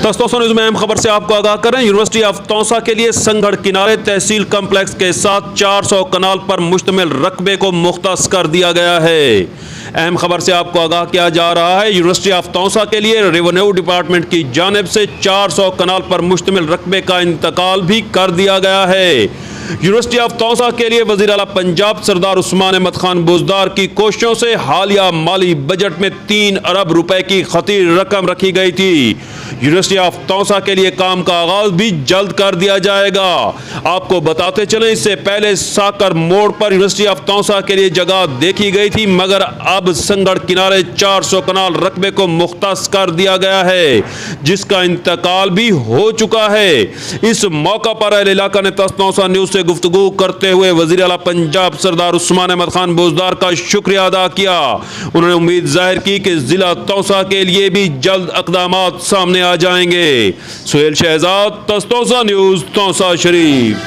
तस्तोसा news में अहम खबर से आपको आगाह कर रहे हैं। यूनिवर्सिटी ऑफ तौसा के लिए संगढ़ किनारे तहसील कम्प्लेक्स के साथ 400 कनाल पर मुश्तमिल रकबे को मुख्तस कर दिया गया है। अहम खबर से आपको आगाह किया जा रहा है, यूनिवर्सिटी ऑफ तौसा के लिए रेवेन्यू डिपार्टमेंट की जानिब से 400 कनाल पर मुश्तमिल रकबे का इंतकाल भी कर दिया गया है। यूनिवर्सिटी ऑफ तौसा के लिए वज़ीर आला पंजाब सरदार उस्मान अहमद खान बुज़दार की कोशिशों से हालिया माली बजट में 3 अरब रुपए की खतीर रकम रखी गई थी। यूनिवर्सिटी ऑफ तौसा के लिए काम का आगाज भी जल्द कर दिया जाएगा। आपको बताते चलें, इससे पहले साकर मोड़ पर यूनिवर्सिटी ऑफ तौसा के लिए जगह देखी गई थी, मगर अब संगढ़ किनारे 400 कनाल रकबे को मुख्तस कर दिया गया है, जिसका इंतकाल भी हो चुका है। इस मौका पर अहले इलाका ने तौसा न्यूज से गुफ्तगू करते हुए वज़ीर आला पंजाब सरदार उस्मान अहमद खान बुज़दार का शुक्रिया अदा किया। उन्होंने उम्मीद जाहिर की कि जिला तौसा के लिए भी जल्द इक़दामात सामने आ जाएंगे। सुहेल शहजाद, तौसा न्यूज, तौसा शरीफ।